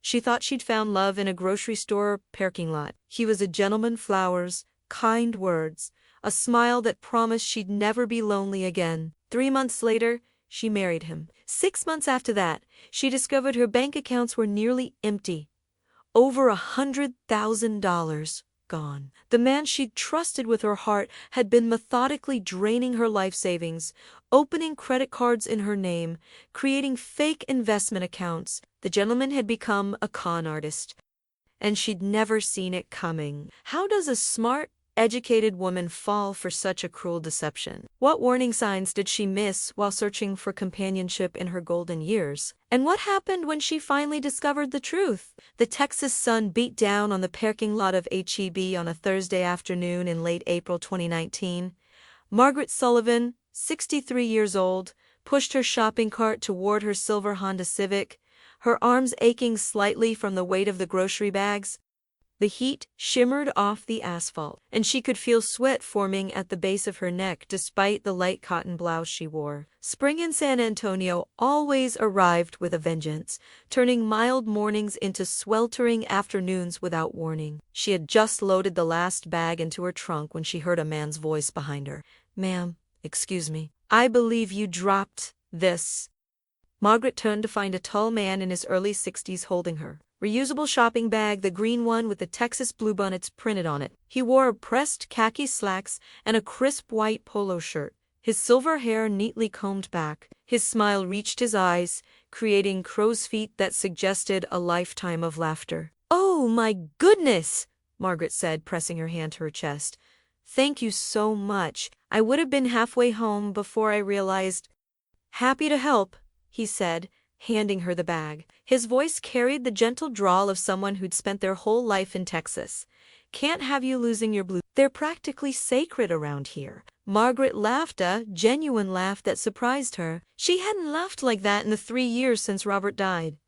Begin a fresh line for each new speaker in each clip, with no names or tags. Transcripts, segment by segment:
She thought she'd found love in a grocery store parking lot. He was a gentleman, flowers, kind words, a smile that promised she'd never be lonely again. 3 months later, she married him. 6 months after that, she discovered her bank accounts were nearly empty. Over $100,000 gone. The man she'd trusted with her heart had been methodically draining her life savings, opening credit cards in her name, creating fake investment accounts. The gentleman had become a con artist, and she'd never seen it coming. How does a smart, educated woman fall for such a cruel deception? What warning signs did she miss while searching for companionship in her golden years? And what happened when she finally discovered the truth? The Texas sun beat down on the parking lot of H-E-B on a Thursday afternoon in late April 2019. Margaret Sullivan, 63 years old, pushed her shopping cart toward her silver Honda Civic, her arms aching slightly from the weight of the grocery bags. The heat shimmered off the asphalt, and she could feel sweat forming at the base of her neck despite the light cotton blouse she wore. Spring in San Antonio always arrived with a vengeance, turning mild mornings into sweltering afternoons without warning. She had just loaded the last bag into her trunk when she heard a man's voice behind her. "Ma'am, excuse me. I believe you dropped this." Margaret turned to find a tall man in his early 60s holding her reusable shopping bag, the green one with the Texas bluebonnets printed on it. He wore a pressed khaki slacks and a crisp white polo shirt, his silver hair neatly combed back. His smile reached his eyes, creating crow's feet that suggested a lifetime of laughter. "Oh my goodness," Margaret said, pressing her hand to her chest. "Thank you so much. I would have been halfway home before I realized." "Happy to help," he said, handing her the bag. His voice carried the gentle drawl of someone who'd spent their whole life in Texas. "Can't have you losing your blue. They're practically sacred around here." Margaret laughed, a genuine laugh that surprised her. She hadn't laughed like that in the 3 years since Robert died.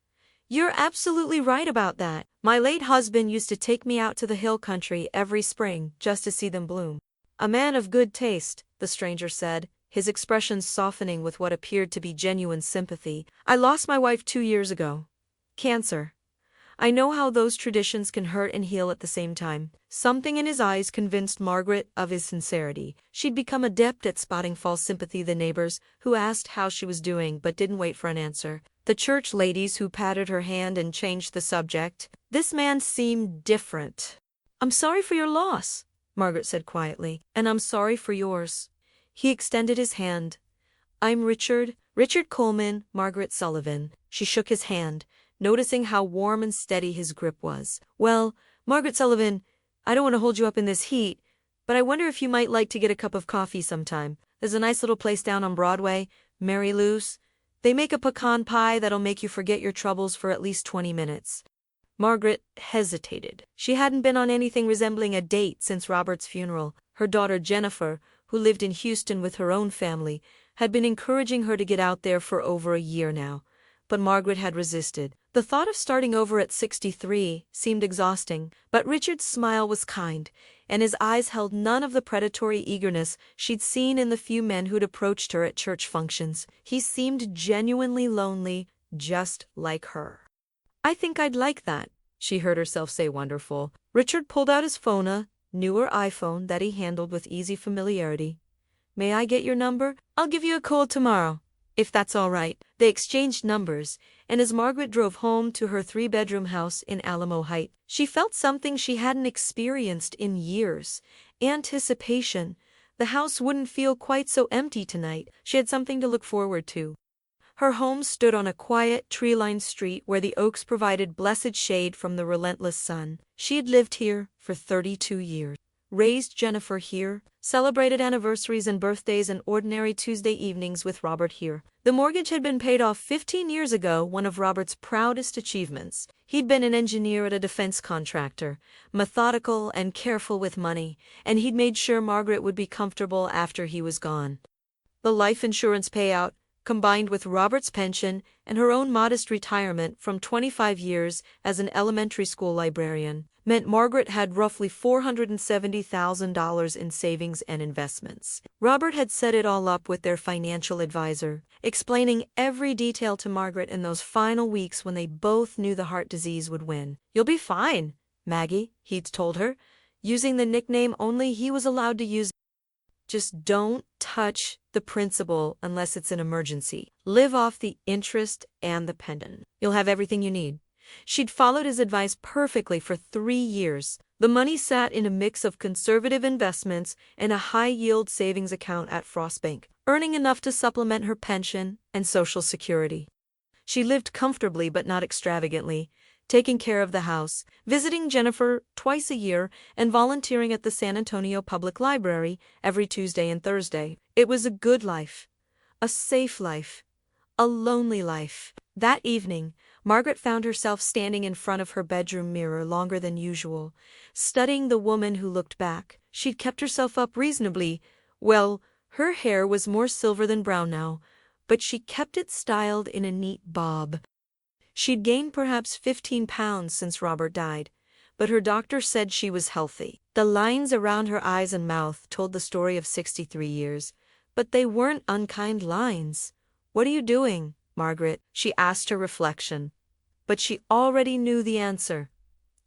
"You're absolutely right about that. My late husband used to take me out to the hill country every spring just to see them bloom." "A man of good taste," the stranger said, his expression softening with what appeared to be genuine sympathy. "I lost my wife 2 years ago. Cancer. I know how those traditions can hurt and heal at the same time." Something in his eyes convinced Margaret of his sincerity. She'd become adept at spotting false sympathy. The neighbors, who asked how she was doing but didn't wait for an answer. The church ladies who patted her hand and changed the subject. This man seemed different. "I'm sorry for your loss," Margaret said quietly. "And I'm sorry for yours." He extended his hand. "I'm Richard Coleman, Margaret Sullivan." She shook his hand, noticing how warm and steady his grip was. "Well, Margaret Sullivan, I don't want to hold you up in this heat, but I wonder if you might like to get a cup of coffee sometime. There's a nice little place down on Broadway, Mary Lou's. They make a pecan pie that'll make you forget your troubles for at least 20 minutes. Margaret hesitated. She hadn't been on anything resembling a date since Robert's funeral. Her daughter Jennifer, who lived in Houston with her own family, had been encouraging her to get out there for over a year now. But Margaret had resisted. The thought of starting over at 63 seemed exhausting, but Richard's smile was kind, and his eyes held none of the predatory eagerness she'd seen in the few men who'd approached her at church functions. He seemed genuinely lonely, just like her. "I think I'd like that," she heard herself say. "Wonderful." Richard pulled out his phone, a newer iPhone that he handled with easy familiarity. "May I get your number? I'll give you a call tomorrow, if that's all right." They exchanged numbers, and as Margaret drove home to her 3-bedroom house in Alamo Heights, she felt something she hadn't experienced in years: anticipation. The house wouldn't feel quite so empty tonight. She had something to look forward to. Her home stood on a quiet, tree-lined street where the oaks provided blessed shade from the relentless sun. She had lived here for 32 years. Raised Jennifer here, celebrated anniversaries and birthdays and ordinary Tuesday evenings with Robert here. The mortgage had been paid off 15 years ago, one of Robert's proudest achievements. He'd been an engineer at a defense contractor, methodical and careful with money, and he'd made sure Margaret would be comfortable after he was gone. The life insurance payout, combined with Robert's pension and her own modest retirement from 25 years as an elementary school librarian, meant Margaret had roughly $470,000 in savings and investments. Robert had set it all up with their financial advisor, explaining every detail to Margaret in those final weeks when they both knew the heart disease would win. "You'll be fine, Maggie," he'd told her, using the nickname only he was allowed to use. "Just don't touch the principal unless it's an emergency. Live off the interest and the pendant. You'll have everything you need." She'd followed his advice perfectly for 3 years. The money sat in a mix of conservative investments and a high-yield savings account at Frost Bank, earning enough to supplement her pension and Social Security. She lived comfortably but not extravagantly, taking care of the house, visiting Jennifer twice a year, and volunteering at the San Antonio Public Library every Tuesday and Thursday. It was a good life, a safe life, a lonely life. That evening, Margaret found herself standing in front of her bedroom mirror longer than usual, studying the woman who looked back. She'd kept herself up reasonably. Well, her hair was more silver than brown now, but she kept it styled in a neat bob. She'd gained perhaps 15 pounds since Robert died, but her doctor said she was healthy. The lines around her eyes and mouth told the story of 63 years, but they weren't unkind lines. "What are you doing, Margaret?" she asked her reflection. But she already knew the answer.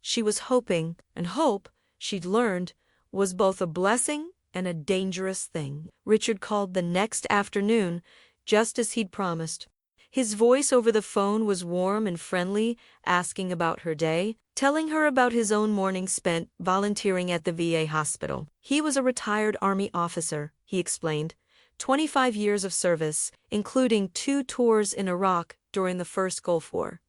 She was hoping, and hope, she'd learned, was both a blessing and a dangerous thing. Richard called the next afternoon, just as he'd promised. His voice over the phone was warm and friendly, asking about her day, telling her about his own morning spent volunteering at the VA hospital. He was a retired Army officer, he explained, 25 years of service, including 2 tours in Iraq during the first Gulf War.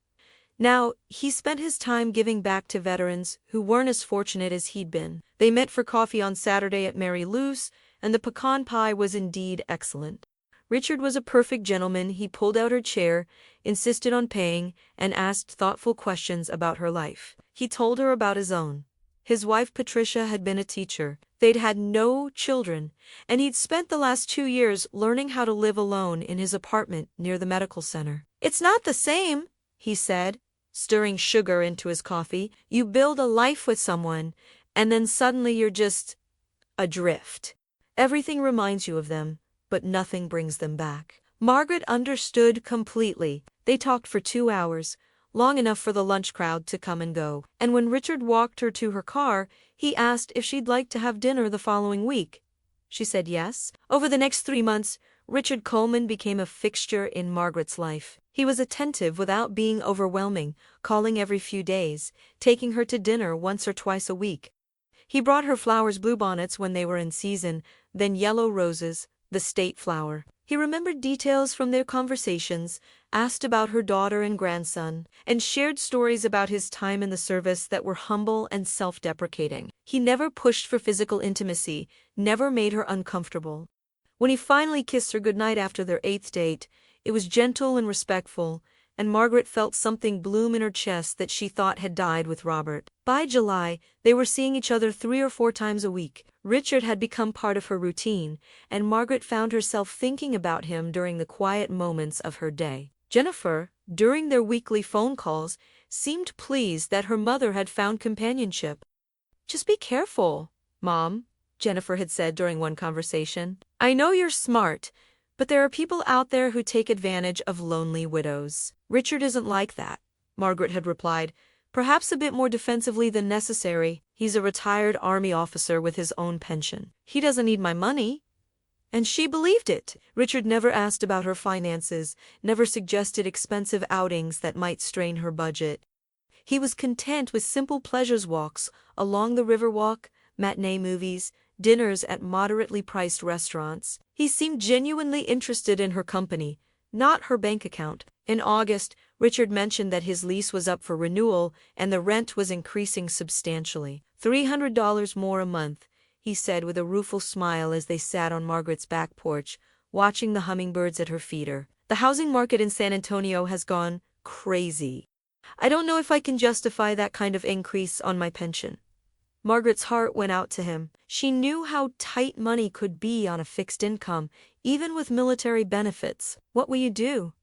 Now, he spent his time giving back to veterans who weren't as fortunate as he'd been. They met for coffee on Saturday at Mary Lou's, and the pecan pie was indeed excellent. Richard was a perfect gentleman. He pulled out her chair, insisted on paying, and asked thoughtful questions about her life. He told her about his own. His wife Patricia had been a teacher. They'd had no children, and he'd spent the last 2 years learning how to live alone in his apartment near the medical center. "It's not the same," he said, stirring sugar into his coffee. "You build a life with someone, and then suddenly you're just adrift. Everything reminds you of them, but nothing brings them back." Margaret understood completely. They talked for 2 hours, long enough for the lunch crowd to come and go. And when Richard walked her to her car, he asked if she'd like to have dinner the following week. She said yes. Over the next 3 months, Richard Coleman became a fixture in Margaret's life. He was attentive without being overwhelming, calling every few days, taking her to dinner once or twice a week. He brought her flowers, bluebonnets when they were in season, then yellow roses, the state flower. He remembered details from their conversations, asked about her daughter and grandson, and shared stories about his time in the service that were humble and self-deprecating. He never pushed for physical intimacy, never made her uncomfortable. When he finally kissed her goodnight after their 8th date, it was gentle and respectful, and Margaret felt something bloom in her chest that she thought had died with Robert. By July, they were seeing each other 3 or 4 times a week. Richard had become part of her routine, and Margaret found herself thinking about him during the quiet moments of her day. Jennifer, during their weekly phone calls, seemed pleased that her mother had found companionship. "Just be careful, Mom," Jennifer had said during one conversation. "I know you're smart, but there are people out there who take advantage of lonely widows." "Richard isn't like that," Margaret had replied, perhaps a bit more defensively than necessary. "He's a retired Army officer with his own pension. He doesn't need my money." And she believed it. Richard never asked about her finances, never suggested expensive outings that might strain her budget. He was content with simple pleasures, walks along the Riverwalk, matinee movies, dinners at moderately priced restaurants. He seemed genuinely interested in her company, not her bank account. In August, Richard mentioned that his lease was up for renewal and the rent was increasing substantially. $300 more a month, he said with a rueful smile as they sat on Margaret's back porch, watching the hummingbirds at her feeder. "The housing market in San Antonio has gone crazy. I don't know if I can justify that kind of increase on my pension." Margaret's heart went out to him. She knew how tight money could be on a fixed income, even with military benefits. "What will you do?"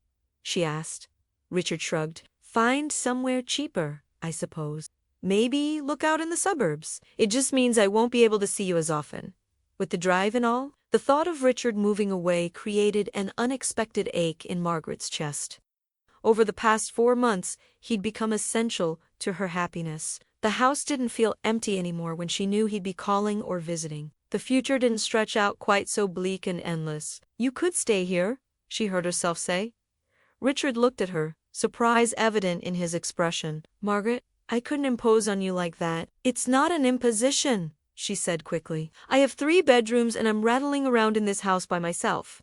she asked. Richard shrugged. "Find somewhere cheaper, I suppose. Maybe look out in the suburbs. It just means I won't be able to see you as often. With the drive and all?" The thought of Richard moving away created an unexpected ache in Margaret's chest. Over the past 4 months, he'd become essential to her happiness. The house didn't feel empty anymore when she knew he'd be calling or visiting. The future didn't stretch out quite so bleak and endless. "You could stay here," she heard herself say. Richard looked at her, surprise evident in his expression. "Margaret, I couldn't impose on you like that." "It's not an imposition," she said quickly. "I have 3 bedrooms and I'm rattling around in this house by myself.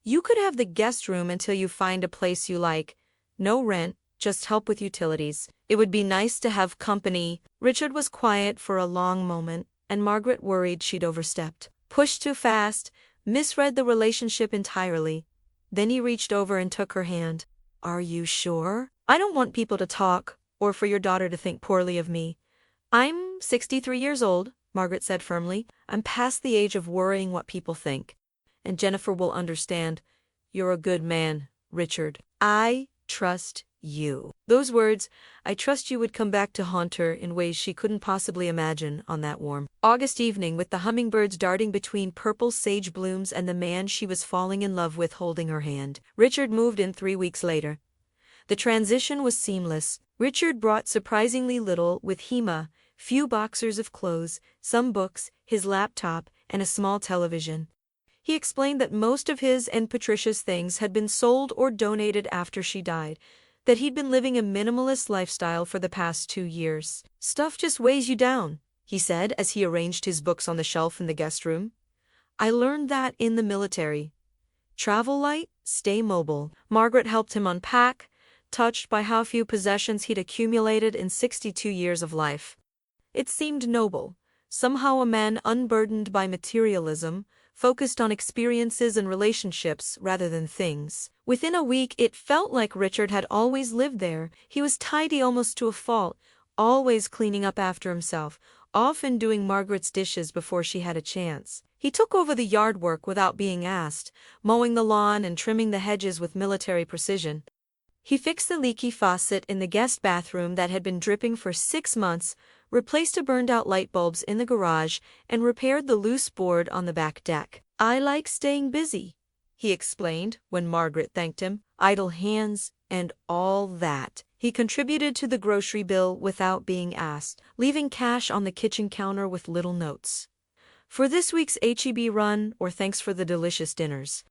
You could have the guest room until you find a place you like. No rent, just help with utilities. It would be nice to have company." Richard was quiet for a long moment, and Margaret worried she'd overstepped, pushed too fast, misread the relationship entirely. Then he reached over and took her hand. "Are you sure? I don't want people to talk, or for your daughter to think poorly of me." "I'm 63 years old," Margaret said firmly. "I'm past the age of worrying what people think. And Jennifer will understand. You're a good man, Richard. I trust you." Those words, "I trust you," would come back to haunt her in ways she couldn't possibly imagine on that warm August evening, with the hummingbirds darting between purple sage blooms and the man she was falling in love with holding her hand. Richard moved in 3 weeks later. The transition was seamless. Richard brought surprisingly little with Hema: few boxers of clothes, some books, his laptop, and a small television. He explained that most of his and Patricia's things had been sold or donated after she died, that he'd been living a minimalist lifestyle for the past 2 years. "Stuff just weighs you down," he said as he arranged his books on the shelf in the guest room. "I learned that in the military. Travel light, stay mobile." Margaret helped him unpack, touched by how few possessions he'd accumulated in 62 years of life. It seemed noble, somehow a man unburdened by materialism, focused on experiences and relationships rather than things. Within a week, it felt like Richard had always lived there. He was tidy almost to a fault, always cleaning up after himself, often doing Margaret's dishes before she had a chance. He took over the yard work without being asked, mowing the lawn and trimming the hedges with military precision. He fixed the leaky faucet in the guest bathroom that had been dripping for 6 months, replaced the burned-out light bulbs in the garage, and repaired the loose board on the back deck. "I like staying busy," he explained when Margaret thanked him. "Idle hands and all that." He contributed to the grocery bill without being asked, leaving cash on the kitchen counter with little notes. "For this week's HEB run," or "thanks for the delicious dinners."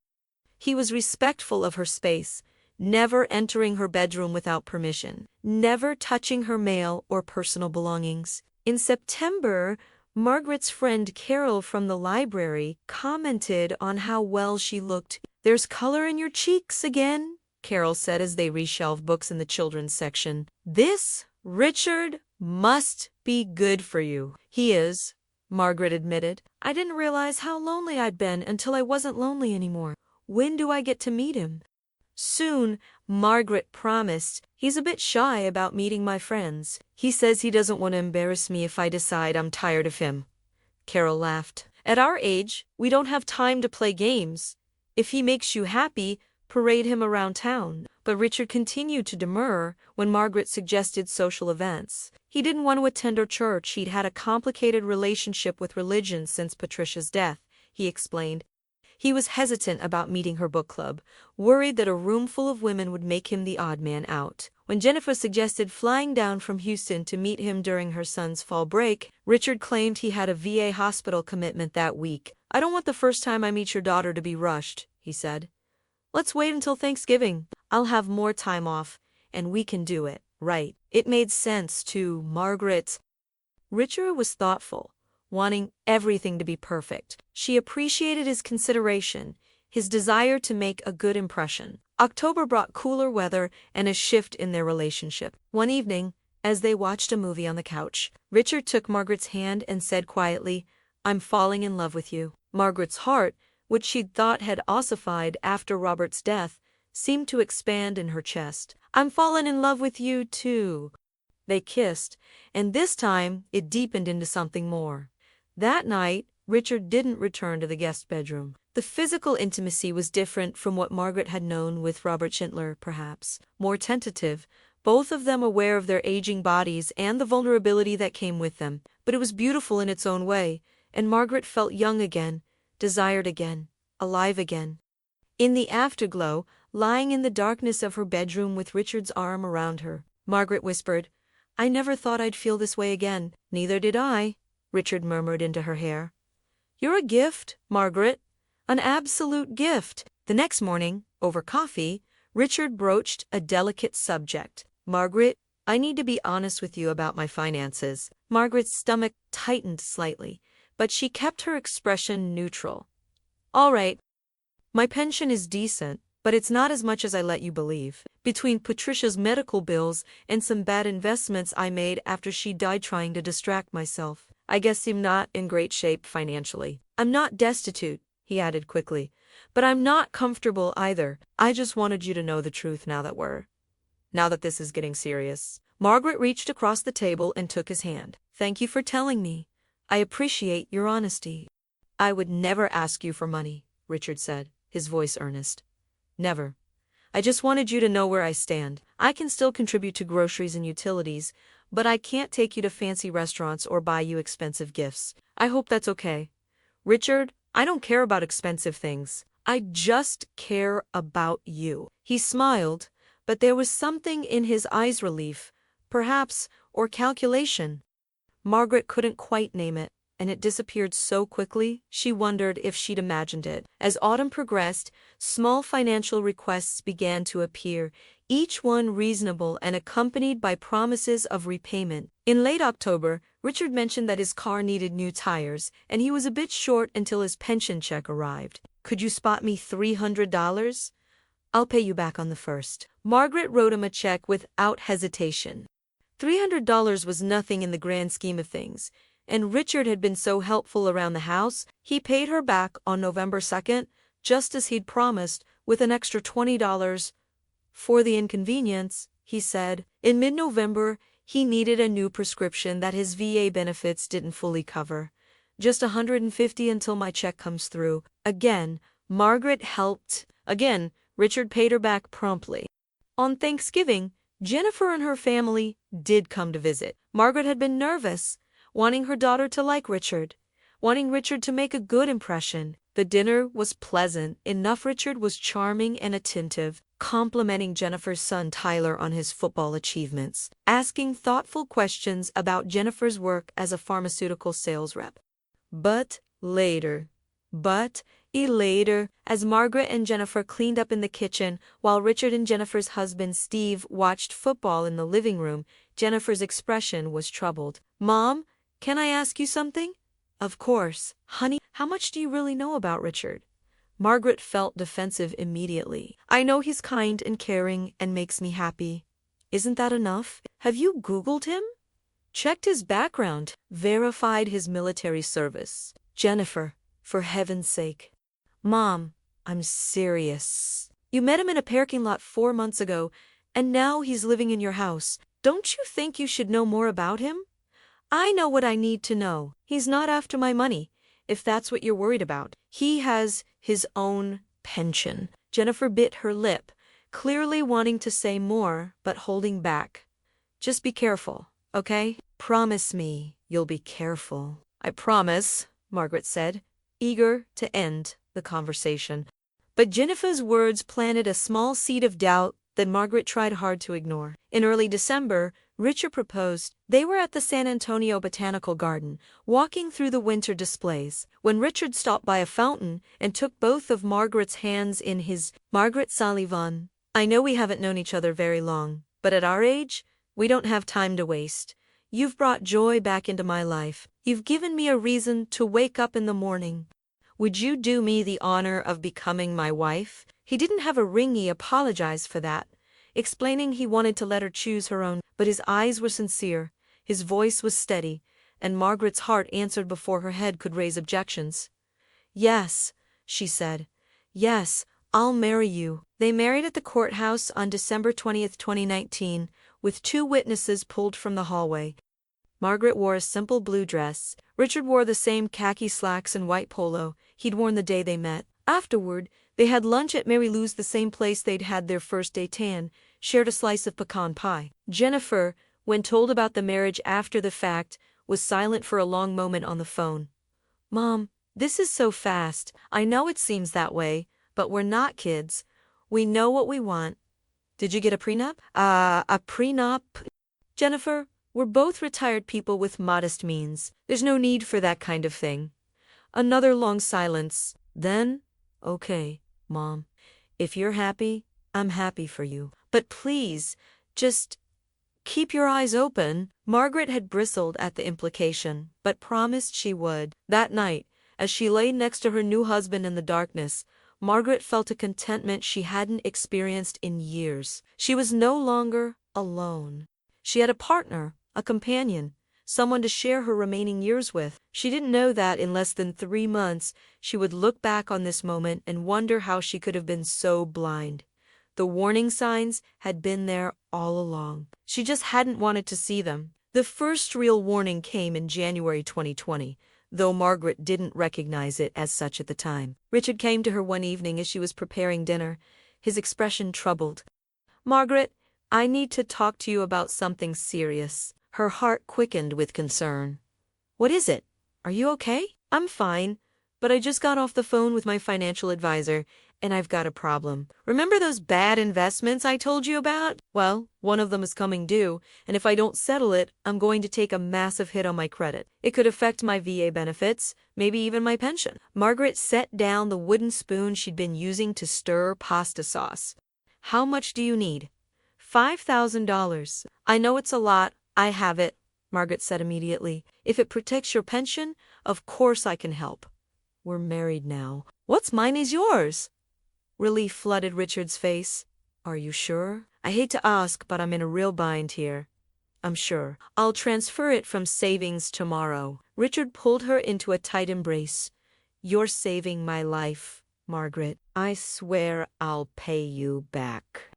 He was respectful of her space, never entering her bedroom without permission, never touching her mail or personal belongings. In September, Margaret's friend Carol from the library commented on how well she looked. "There's color in your cheeks again," Carol said as they reshelved books in the children's section. "This, Richard, must be good for you." "He is," Margaret admitted. "I didn't realize how lonely I'd been until I wasn't lonely anymore. When do I get to meet him?" "Soon," Margaret promised. "He's a bit shy about meeting my friends. He says he doesn't want to embarrass me if I decide I'm tired of him." Carol laughed. "At our age, we don't have time to play games. If he makes you happy, parade him around town." But Richard continued to demur when Margaret suggested social events. He didn't want to attend her church. He'd had a complicated relationship with religion since Patricia's death, he explained. He was hesitant about meeting her book club, worried that a room full of women would make him the odd man out. When Jennifer suggested flying down from Houston to meet him during her son's fall break, Richard claimed he had a VA hospital commitment that week. "I don't want the first time I meet your daughter to be rushed," he said. "Let's wait until Thanksgiving. I'll have more time off, and we can do it right." It made sense to Margaret. Richard was thoughtful, wanting everything to be perfect. She appreciated his consideration, his desire to make a good impression. October brought cooler weather and a shift in their relationship. One evening, as they watched a movie on the couch, Richard took Margaret's hand and said quietly, "I'm falling in love with you." Margaret's heart, which she'd thought had ossified after Robert's death, seemed to expand in her chest. "I'm fallen in love with you, too." They kissed, and this time it deepened into something more. That night, Richard didn't return to the guest bedroom. The physical intimacy was different from what Margaret had known with Robert Schindler, perhaps. More tentative, both of them aware of their aging bodies and the vulnerability that came with them. But it was beautiful in its own way, and Margaret felt young again, desired again, alive again. In the afterglow, lying in the darkness of her bedroom with Richard's arm around her, Margaret whispered, "I never thought I'd feel this way again." "Neither did I," Richard murmured into her hair. "You're a gift, Margaret. An absolute gift." The next morning, over coffee, Richard broached a delicate subject. "Margaret, I need to be honest with you about my finances." Margaret's stomach tightened slightly, but she kept her expression neutral. "All right. My pension is decent, but it's not as much as I let you believe. Between Patricia's medical bills and some bad investments I made after she died trying to distract myself, I guess I'm not in great shape financially. I'm not destitute," he added quickly, "but I'm not comfortable either. I just wanted you to know the truth now that this is getting serious." Margaret reached across the table and took his hand. "Thank you for telling me. I appreciate your honesty." "I would never ask you for money," Richard said, his voice earnest. "Never. I just wanted you to know where I stand. I can still contribute to groceries and utilities, but I can't take you to fancy restaurants or buy you expensive gifts. I hope that's okay." "Richard, I don't care about expensive things. I just care about you." He smiled, but there was something in his eyes, relief, perhaps, or calculation. Margaret couldn't quite name it, and it disappeared so quickly she wondered if she'd imagined it. As autumn progressed, small financial requests began to appear, each one reasonable and accompanied by promises of repayment. In late October, Richard mentioned that his car needed new tires, and he was a bit short until his pension check arrived. "Could you spot me $300? I'll pay you back on the 1st. Margaret wrote him a check without hesitation. $300 was nothing in the grand scheme of things, and Richard had been so helpful around the house, he paid her back on November 2nd, just as he'd promised, with an extra $20 for the inconvenience, he said. In mid-November, he needed a new prescription that his VA benefits didn't fully cover. "Just $150 until my check comes through." Again, Margaret helped. Again, Richard paid her back promptly. On Thanksgiving, Jennifer and her family did come to visit. Margaret had been nervous, wanting her daughter to like Richard, wanting Richard to make a good impression. The dinner was pleasant enough. Richard was charming and attentive, complimenting Jennifer's son Tyler on his football achievements, asking thoughtful questions about Jennifer's work as a pharmaceutical sales rep. But later, as Margaret and Jennifer cleaned up in the kitchen while Richard and Jennifer's husband Steve watched football in the living room, Jennifer's expression was troubled. "Mom, can I ask you something?" "Of course, honey. How much do you really know about Richard?" Margaret felt defensive immediately. "I know he's kind and caring and makes me happy." "Isn't that enough? Have you Googled him? Checked his background? Verified his military service?" "Jennifer, for heaven's sake." "Mom, I'm serious. You met him in a parking lot 4 months ago, and now he's living in your house. Don't you think you should know more about him?" "I know what I need to know. He's not after my money, if that's what you're worried about. He has his own pension." Jennifer bit her lip, clearly wanting to say more, but holding back. "Just be careful, okay? Promise me you'll be careful." "I promise," Margaret said, eager to end the conversation. But Jennifer's words planted a small seed of doubt that Margaret tried hard to ignore. In early December, Richard proposed. They were at the San Antonio Botanical Garden, walking through the winter displays, when Richard stopped by a fountain and took both of Margaret's hands in his. "Margaret Sullivan, I know we haven't known each other very long, but at our age, we don't have time to waste. You've brought joy back into my life. You've given me a reason to wake up in the morning. Would you do me the honor of becoming my wife?" He didn't have a ring. He apologized for that, explaining he wanted to let her choose her own, but his eyes were sincere, his voice was steady, and Margaret's heart answered before her head could raise objections. "Yes," she said. "Yes, I'll marry you." They married at the courthouse on December 20, 2019, with 2 witnesses pulled from the hallway. Margaret wore a simple blue dress. Richard wore the same khaki slacks and white polo he'd worn the day they met. Afterward, they had lunch at Mary Lou's, the same place they'd had their first day tan, shared a slice of pecan pie. Jennifer, when told about the marriage after the fact, was silent for a long moment on the phone. "Mom, this is so fast. I know it seems that way, but we're not kids. We know what we want. Did you get a prenup?" A prenup? Jennifer, we're both retired people with modest means. There's no need for that kind of thing. Another long silence. Then, okay, Mom. If you're happy, I'm happy for you. But please, just keep your eyes open. Margaret had bristled at the implication, but promised she would. That night, as she lay next to her new husband in the darkness, Margaret felt a contentment she hadn't experienced in years. She was no longer alone. She had a partner, a companion, someone to share her remaining years with. She didn't know that in less than 3 months she would look back on this moment and wonder how she could have been so blind. The warning signs had been there all along. She just hadn't wanted to see them. The first real warning came in January 2020, though Margaret didn't recognize it as such at the time. Richard came to her one evening as she was preparing dinner, his expression troubled. "Margaret, I need to talk to you about something serious." Her heart quickened with concern. "What is it? Are you okay?" "I'm fine, but I just got off the phone with my financial advisor, and I've got a problem. Remember those bad investments I told you about? Well, one of them is coming due, and if I don't settle it, I'm going to take a massive hit on my credit. It could affect my VA benefits, maybe even my pension." Margaret set down the wooden spoon she'd been using to stir pasta sauce. "How much do you need?" $5,000. "I know it's a lot. I have it," Margaret said immediately. "If it protects your pension, of course I can help. We're married now." "What's mine is yours." Relief flooded Richard's face. "Are you sure? I hate to ask, but I'm in a real bind here." "I'm sure. I'll transfer it from savings tomorrow." Richard pulled her into a tight embrace. "You're saving my life, Margaret. I swear I'll pay you back.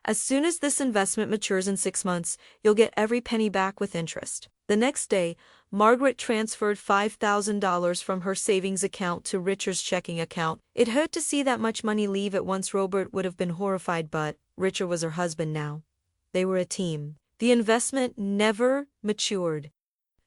As soon as this investment matures in 6 months, you'll get every penny back with interest." The next day, Margaret transferred $5,000 from her savings account to Richard's checking account. It hurt to see that much money leave at once. Robert would have been horrified, but Richard was her husband now. They were a team. The investment never matured.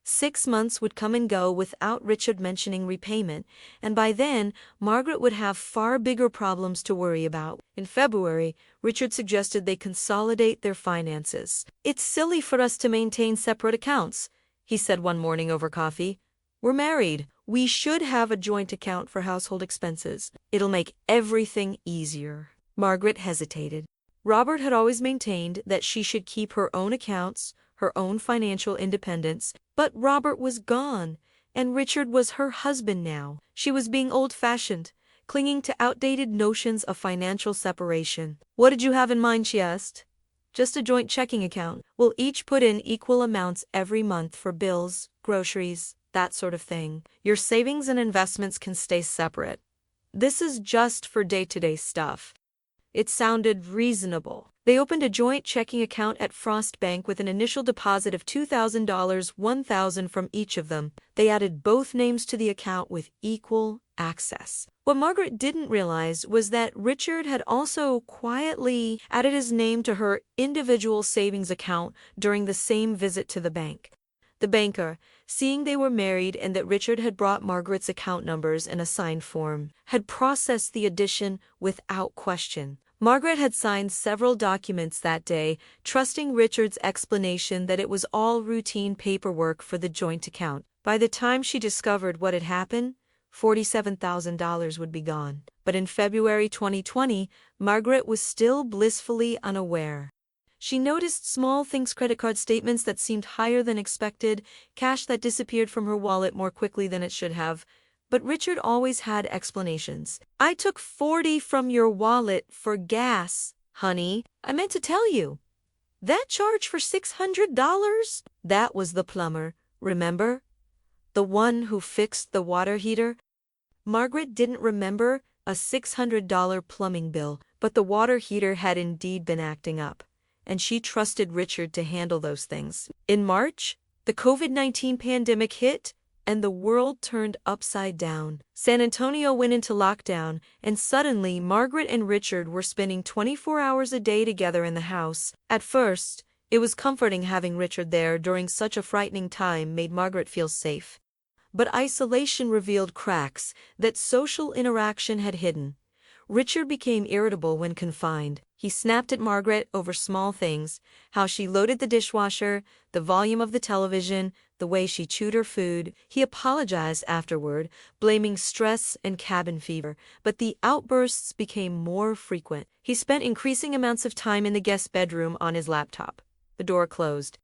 6 months would come and go without Richard mentioning repayment, and by then, Margaret would have far bigger problems to worry about. In February, Richard suggested they consolidate their finances. "It's silly for us to maintain separate accounts," he said one morning over coffee. "We're married. We should have a joint account for household expenses. It'll make everything easier." Margaret hesitated. Robert had always maintained that she should keep her own accounts, her own financial independence, but Robert was gone, and Richard was her husband now. She was being old-fashioned, clinging to outdated notions of financial separation. "What did you have in mind?" she asked. "Just a joint checking account. We'll each put in equal amounts every month for bills, groceries, that sort of thing. Your savings and investments can stay separate. This is just for day-to-day stuff." It sounded reasonable. They opened a joint checking account at Frost Bank with an initial deposit of $2,000, $1,000 from each of them. They added both names to the account with equal access. What Margaret didn't realize was that Richard had also quietly added his name to her individual savings account during the same visit to the bank. The banker, seeing they were married and that Richard had brought Margaret's account numbers in a signed form, had processed the addition without question. Margaret had signed several documents that day, trusting Richard's explanation that it was all routine paperwork for the joint account. By the time she discovered what had happened, $47,000 would be gone. But in February 2020, Margaret was still blissfully unaware. She noticed small things: credit card statements that seemed higher than expected, cash that disappeared from her wallet more quickly than it should have. But Richard always had explanations. "I took $40 from your wallet for gas, honey. I meant to tell you. That charge for $600? That was the plumber, remember? The one who fixed the water heater." Margaret didn't remember a $600 plumbing bill, but the water heater had indeed been acting up. and she trusted Richard to handle those things. In March, the COVID-19 pandemic hit, and the world turned upside down. San Antonio went into lockdown, and suddenly Margaret and Richard were spending 24 hours a day together in the house. At first, it was comforting having Richard there during such a frightening time made Margaret feel safe. But isolation revealed cracks that social interaction had hidden. Richard became irritable when confined. He snapped at Margaret over small things, how she loaded the dishwasher, the volume of the television, the way she chewed her food. He apologized afterward, blaming stress and cabin fever, but the outbursts became more frequent. He spent increasing amounts of time in the guest bedroom on his laptop. The door closed.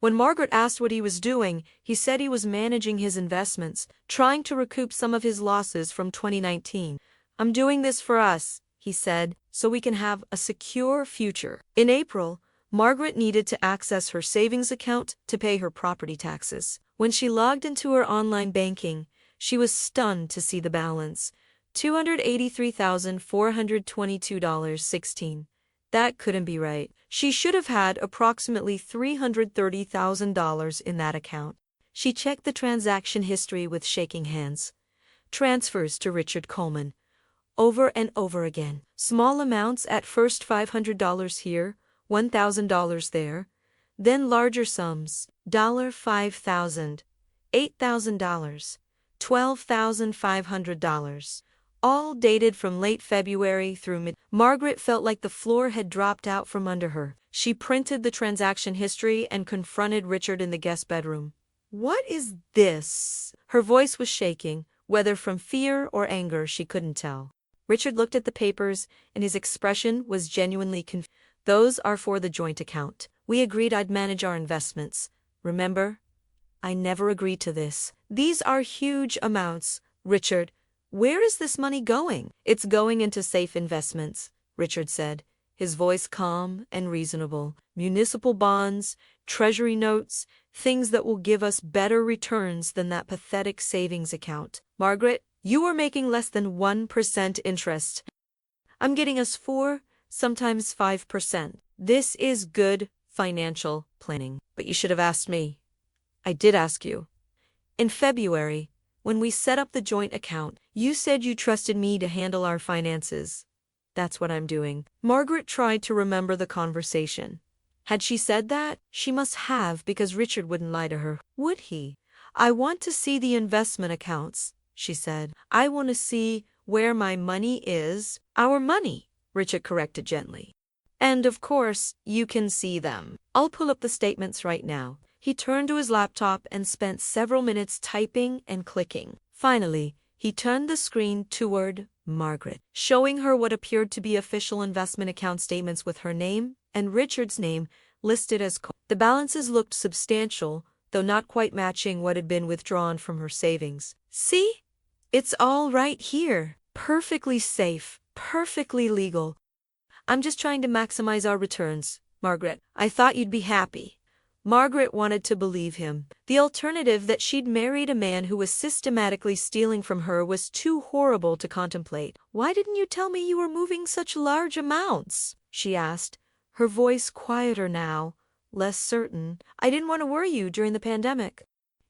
When Margaret asked what he was doing, he said he was managing his investments, trying to recoup some of his losses from 2019. "I'm doing this for us," he said, "so we can have a secure future." In April, Margaret needed to access her savings account to pay her property taxes. When she logged into her online banking, she was stunned to see the balance: $283,422.16. That couldn't be right. She should have had approximately $330,000 in that account. She checked the transaction history with shaking hands. Transfers to Richard Coleman. Over and over again. Small amounts at first: $500 here, $1,000 there. Then larger sums: $5,000, $8,000, $12,500. All dated from late February through mid. Margaret felt like the floor had dropped out from under her. She printed the transaction history and confronted Richard in the guest bedroom. "What is this?" Her voice was shaking, whether from fear or anger she couldn't tell. Richard looked at the papers, and his expression was genuinely confused. "Those are for the joint account. We agreed I'd manage our investments. Remember? I never agreed to this." "These are huge amounts, Richard. Where is this money going?" "It's going into safe investments," Richard said, his voice calm and reasonable. "Municipal bonds, treasury notes, things that will give us better returns than that pathetic savings account." "Margaret, you are making less than 1% interest. I'm getting us 4, sometimes 5%. This is good financial planning." "But you should have asked me." "I did ask you. In February, when we set up the joint account, you said you trusted me to handle our finances. That's what I'm doing." Margaret tried to remember the conversation. Had she said that? She must have, because Richard wouldn't lie to her. Would he? "I want to see the investment accounts," she said. "I want to see where my money is." "Our money," Richard corrected gently. "And of course, you can see them. I'll pull up the statements right now." He turned to his laptop and spent several minutes typing and clicking. Finally, he turned the screen toward Margaret, showing her what appeared to be official investment account statements with her name and Richard's name listed as co. The balances looked substantial, though not quite matching what had been withdrawn from her savings. "See? It's all right here. Perfectly safe, perfectly legal. I'm just trying to maximize our returns, Margaret. I thought you'd be happy." Margaret wanted to believe him. The alternative, that she'd married a man who was systematically stealing from her, was too horrible to contemplate. "Why didn't you tell me you were moving such large amounts?" she asked, her voice quieter now, less certain. "I didn't want to worry you during the pandemic.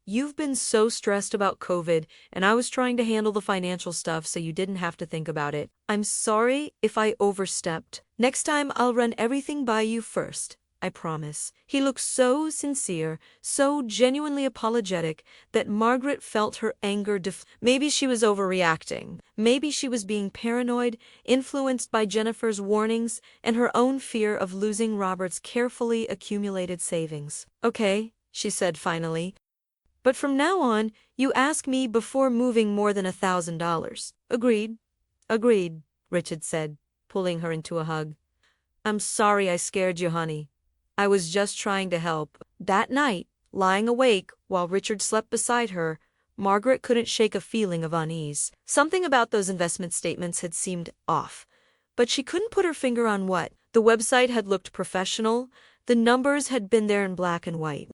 You've been so stressed about COVID, and I was trying to handle the financial stuff so you didn't have to think about it. I'm sorry if I overstepped. Next time I'll run everything by you first. I promise." He looked so sincere, so genuinely apologetic, that Margaret felt her anger Maybe she was overreacting. Maybe she was being paranoid, influenced by Jennifer's warnings and her own fear of losing Robert's carefully accumulated savings. "Okay," she said finally. "But from now on, you ask me before moving more than $1,000. Agreed?" "Agreed," Richard said, pulling her into a hug. "I'm sorry I scared you, honey. I was just trying to help." That night, lying awake while Richard slept beside her, Margaret couldn't shake a feeling of unease. Something about those investment statements had seemed off, but she couldn't put her finger on what. The website had looked professional, the numbers had been there in black and white.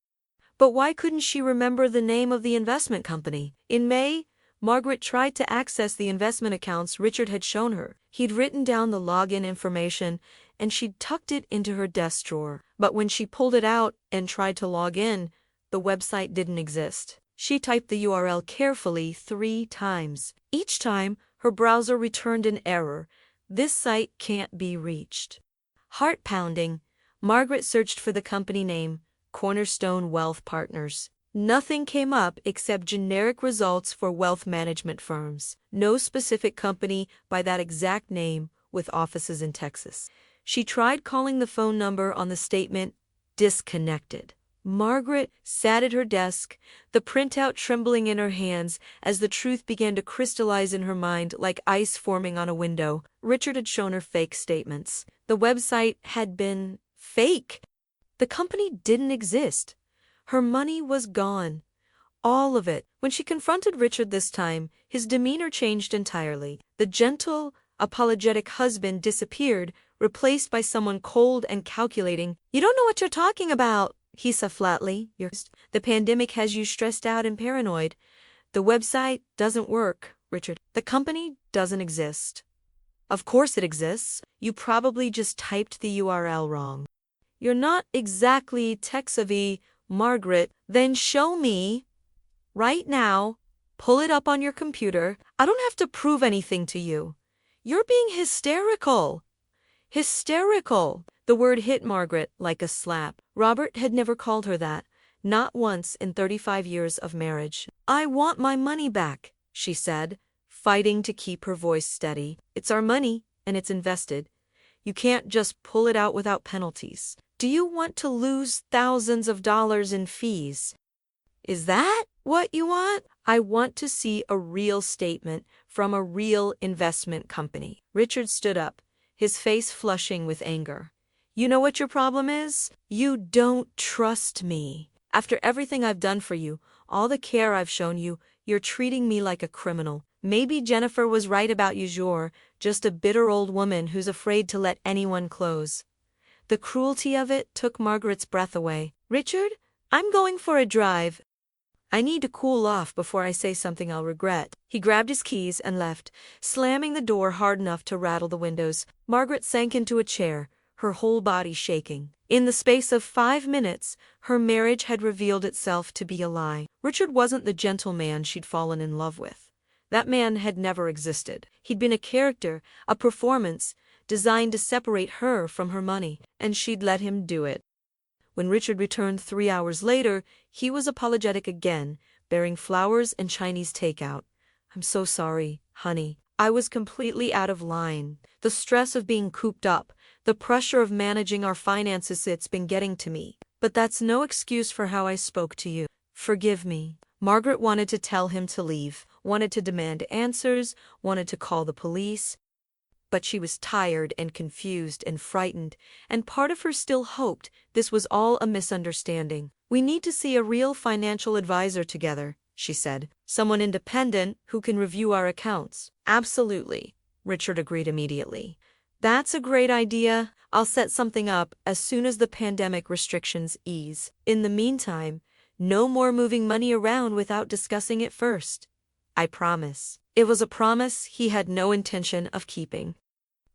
But why couldn't she remember the name of the investment company? In May, Margaret tried to access the investment accounts Richard had shown her. He'd written down the login information, and she'd tucked it into her desk drawer. But when she pulled it out and tried to log in, the website didn't exist. She typed the URL carefully 3 times. Each time, her browser returned an error. This site can't be reached. Heart pounding, Margaret searched for the company name, Cornerstone Wealth Partners. Nothing came up except generic results for wealth management firms. No specific company by that exact name with offices in Texas. She tried calling the phone number on the statement, disconnected. Margaret sat at her desk, the printout trembling in her hands as the truth began to crystallize in her mind like ice forming on a window. Richard had shown her fake statements. The website had been fake. The company didn't exist. Her money was gone. All of it. When she confronted Richard this time, his demeanor changed entirely. The gentle, apologetic husband disappeared, replaced by someone cold and calculating. "You don't know what you're talking about," he said flatly. "The pandemic has you stressed out and paranoid. The website doesn't work, Richard. The company doesn't exist." "Of course it exists. You probably just typed the URL wrong." "You're not exactly tech-savvy, Margaret." "Then show me. Right now. Pull it up on your computer. I don't have to prove anything to you." "You're being hysterical." Hysterical. The word hit Margaret like a slap. Robert had never called her that, not once in 35 years of marriage. "I want my money back," she said, fighting to keep her voice steady. "It's our money, and it's invested. You can't just pull it out without penalties. Do you want to lose thousands of dollars in fees? Is that what you want?" "I want to see a real statement from a real investment company." Richard stood up, his face flushing with anger. "You know what your problem is? You don't trust me. After everything I've done for you, all the care I've shown you, you're treating me like a criminal. Maybe Jennifer was right about you, you're just a bitter old woman who's afraid to let anyone close." The cruelty of it took Margaret's breath away. "Richard, I'm going for a drive. I need to cool off before I say something I'll regret." He grabbed his keys and left, slamming the door hard enough to rattle the windows. Margaret sank into a chair, her whole body shaking. In the space of 5 minutes, her marriage had revealed itself to be a lie. Richard wasn't the gentleman she'd fallen in love with. That man had never existed. He'd been a character, a performance, designed to separate her from her money, and she'd let him do it. When Richard returned 3 hours later, he was apologetic again, bearing flowers and Chinese takeout. "I'm so sorry, honey. I was completely out of line. The stress of being cooped up, the pressure of managing our finances, it's been getting to me. But that's no excuse for how I spoke to you. Forgive me." Margaret wanted to tell him to leave, wanted to demand answers, wanted to call the police. But she was tired and confused and frightened, and part of her still hoped this was all a misunderstanding. "We need to see a real financial advisor together," she said. "Someone independent who can review our accounts." "Absolutely," Richard agreed immediately. "That's a great idea. I'll set something up as soon as the pandemic restrictions ease. In the meantime, no more moving money around without discussing it first. I promise." It was a promise he had no intention of keeping.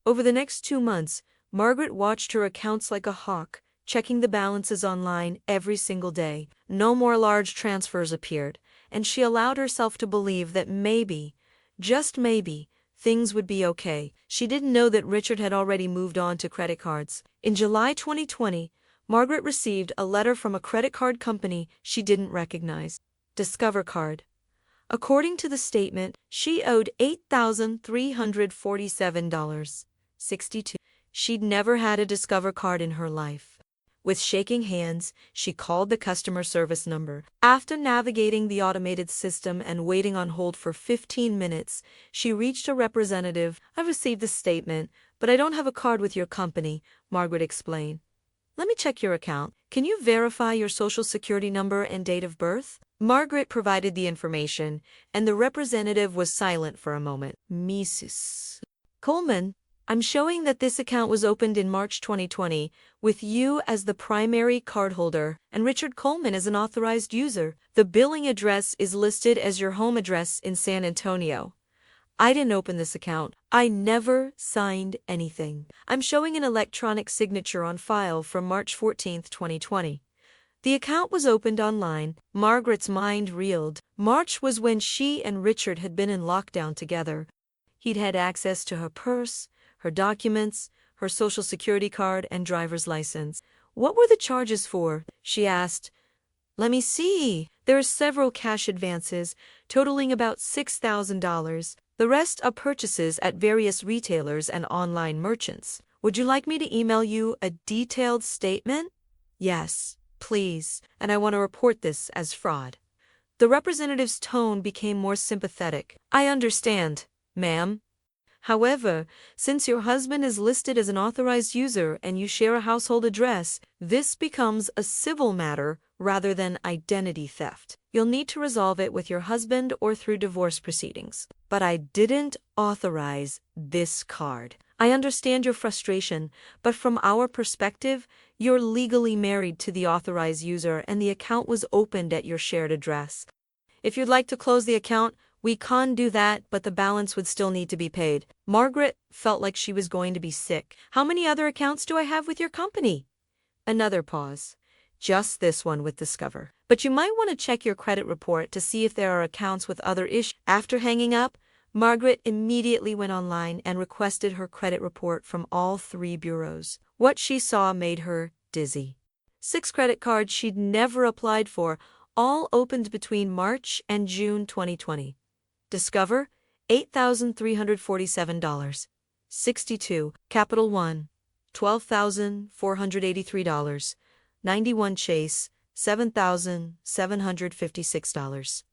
Over the next 2 months, Margaret watched her accounts like a hawk, checking the balances online every single day. No more large transfers appeared, and she allowed herself to believe that maybe, just maybe, things would be okay. She didn't know that Richard had already moved on to credit cards. In July 2020, Margaret received a letter from a credit card company she didn't recognize. Discover Card. According to the statement, she owed $8,347.62. She'd never had a Discover Card in her life. With shaking hands, she called the customer service number. After navigating the automated system and waiting on hold for 15 minutes, she reached a representative. "I received the statement, but I don't have a card with your company," Margaret explained. "Let me check your account. Can you verify your social security number and date of birth?" Margaret provided the information, and the representative was silent for a moment. "Mrs. Coleman, I'm showing that this account was opened in March 2020, with you as the primary cardholder and Richard Coleman as an authorized user. The billing address is listed as your home address in San Antonio. I didn't open this account. I never signed anything. I'm showing an electronic signature on file from March 14, 2020. The account was opened online. Margaret's mind reeled. March was when she and Richard had been in lockdown together. He'd had access to her purse, her documents, her social security card, and driver's license. What were the charges for? She asked. Let me see. There are several cash advances, totaling about $6,000. The rest are purchases at various retailers and online merchants. Would you like me to email you a detailed statement? Yes, please, and I want to report this as fraud. The representative's tone became more sympathetic. I understand, ma'am. However, since your husband is listed as an authorized user and you share a household address, this becomes a civil matter rather than identity theft. You'll need to resolve it with your husband or through divorce proceedings. But I didn't authorize this card. I understand your frustration, but from our perspective, you're legally married to the authorized user and the account was opened at your shared address. If you'd like to close the account, we can do that, but the balance would still need to be paid. Margaret felt like she was going to be sick. How many other accounts do I have with your company? Another pause. Just this one with Discover. But you might want to check your credit report to see if there are accounts with other issues. After hanging up, Margaret immediately went online and requested her credit report from all 3 bureaus. What she saw made her dizzy. 6 credit cards she'd never applied for, all opened between March and June 2020. Discover, $8,347. 62. Capital One, $12,483. 91 Chase, $7,756.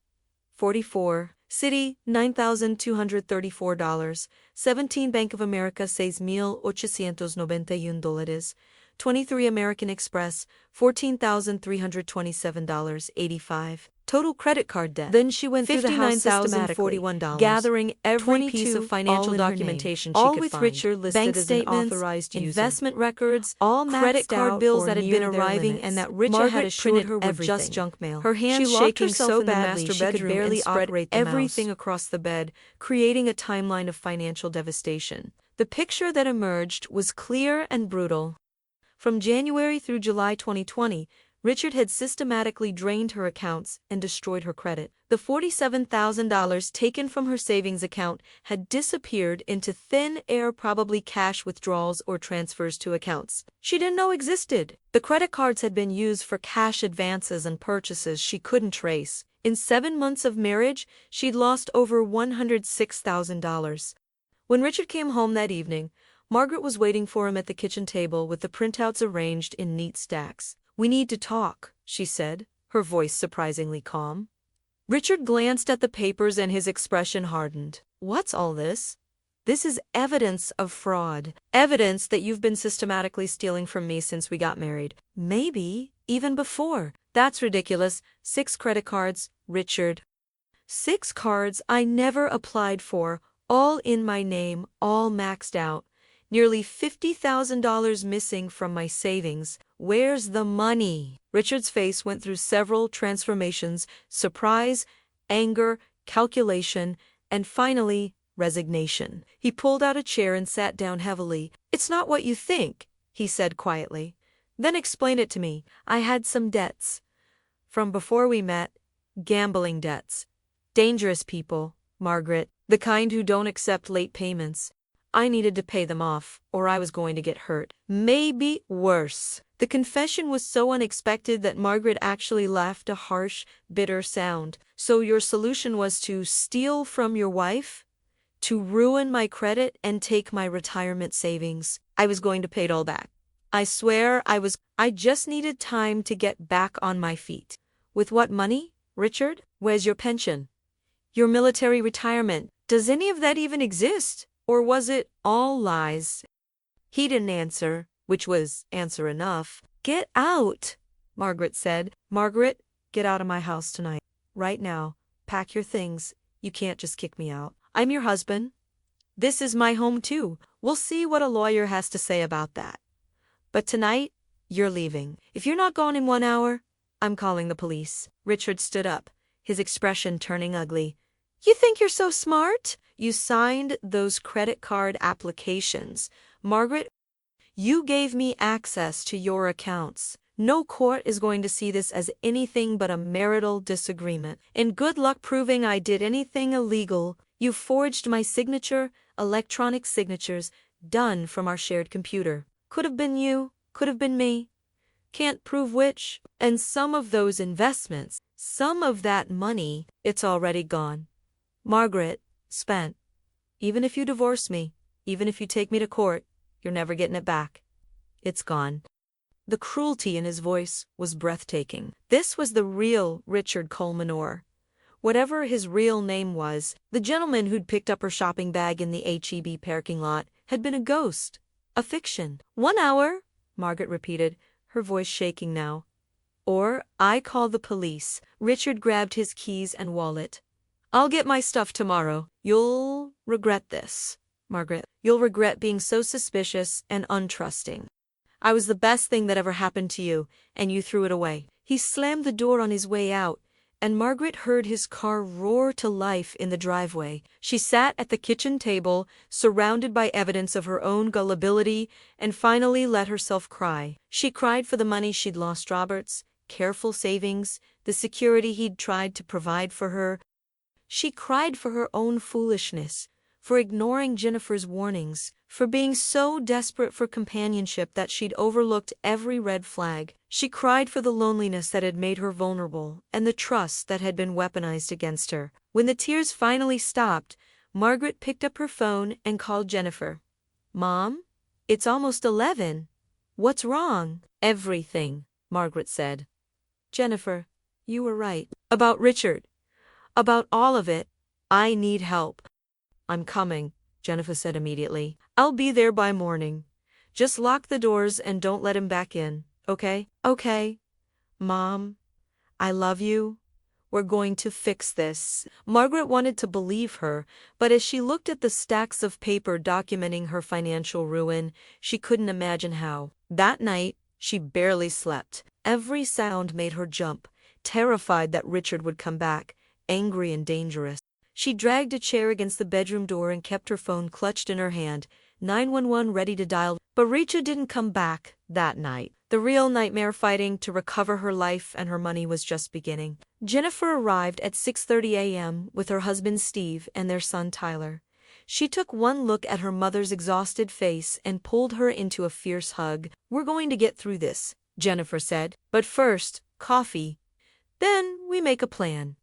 44. Citi, $9,234. 17 Bank of America, $6,891. 23 American Express, $14,327.85. Total credit card debt. Then she went through the house systematically, gathering every piece of financial documentation she could find. Richard listed bank statements, as an authorized user. Investment records, all credit card bills that had been arriving and that Richard had assured her were just junk mail. Her hands shaking so badly she could barely operate everything across the bed, creating a timeline of financial devastation. The picture that emerged was clear and brutal. From January through July 2020, Richard had systematically drained her accounts and destroyed her credit. The $47,000 taken from her savings account had disappeared into thin air, probably cash withdrawals or transfers to accounts she didn't know existed. The credit cards had been used for cash advances and purchases she couldn't trace. In 7 months of marriage, she'd lost over $106,000. When Richard came home that evening, Margaret was waiting for him at the kitchen table with the printouts arranged in neat stacks. We need to talk, she said, her voice surprisingly calm. Richard glanced at the papers and his expression hardened. What's all this? This is evidence of fraud. Evidence that you've been systematically stealing from me since we got married. Maybe even before. That's ridiculous. 6 credit cards, Richard. 6 cards I never applied for, all in my name, all maxed out. Nearly $50,000 missing from my savings. Where's the money? Richard's face went through several transformations: surprise, anger, calculation, and finally, resignation. He pulled out a chair and sat down heavily. It's not what you think, he said quietly. Then explain it to me. I had some debts. From before we met, gambling debts. Dangerous people, Margaret, the kind who don't accept late payments. I needed to pay them off, or I was going to get hurt. Maybe worse. The confession was so unexpected that Margaret actually laughed, a harsh, bitter sound. So your solution was to steal from your wife? To ruin my credit and take my retirement savings? I was going to pay it all back. I swear I just needed time to get back on my feet. With what money, Richard? Where's your pension? Your military retirement? Does any of that even exist? Or was it all lies? He didn't answer, which was answer enough. Get out, Margaret said. Margaret, get out of my house tonight. Right now. Pack your things. You can't just kick me out. I'm your husband. This is my home too. We'll see what a lawyer has to say about that. But tonight, you're leaving. If you're not gone in 1 hour, I'm calling the police. Richard stood up, his expression turning ugly. You think you're so smart? You signed those credit card applications. Margaret, you gave me access to your accounts. No court is going to see this as anything but a marital disagreement. And good luck proving I did anything illegal. You forged my signature, electronic signatures, done from our shared computer. Could have been you, could have been me. Can't prove which. And some of those investments, some of that money, it's already gone. Margaret, spent. Even if you divorce me, even if you take me to court, you're never getting it back. It's gone. The cruelty in his voice was breathtaking. This was the real Richard Colemanor. Whatever his real name was, the gentleman who'd picked up her shopping bag in the H-E-B parking lot had been a ghost, a fiction. 1 hour, Margaret repeated, her voice shaking now. Or I call the police. Richard grabbed his keys and wallet. I'll get my stuff tomorrow. You'll regret this, Margaret. You'll regret being so suspicious and untrusting. I was the best thing that ever happened to you, and you threw it away. He slammed the door on his way out, and Margaret heard his car roar to life in the driveway. She sat at the kitchen table, surrounded by evidence of her own gullibility, and finally let herself cry. She cried for the money she'd lost Robert's, careful savings, the security he'd tried to provide for her. She cried for her own foolishness, for ignoring Jennifer's warnings, for being so desperate for companionship that she'd overlooked every red flag. She cried for the loneliness that had made her vulnerable and the trust that had been weaponized against her. When the tears finally stopped, Margaret picked up her phone and called Jennifer. Mom, it's almost 11. What's wrong? Everything, Margaret said. Jennifer, you were right. About Richard. About all of it. I need help. I'm coming, Jennifer said immediately. I'll be there by morning. Just lock the doors and don't let him back in, okay? Okay. Mom, I love you. We're going to fix this. Margaret wanted to believe her, but as she looked at the stacks of paper documenting her financial ruin, she couldn't imagine how. That night, she barely slept. Every sound made her jump, terrified that Richard would come back, angry and dangerous. She dragged a chair against the bedroom door and kept her phone clutched in her hand, 911 ready to dial. But Richa didn't come back that night. The real nightmare fighting to recover her life and her money was just beginning. Jennifer arrived at 6:30 a.m. with her husband Steve and their son Tyler. She took one look at her mother's exhausted face and pulled her into a fierce hug. We're going to get through this, Jennifer said. But first, coffee. Then we make a plan.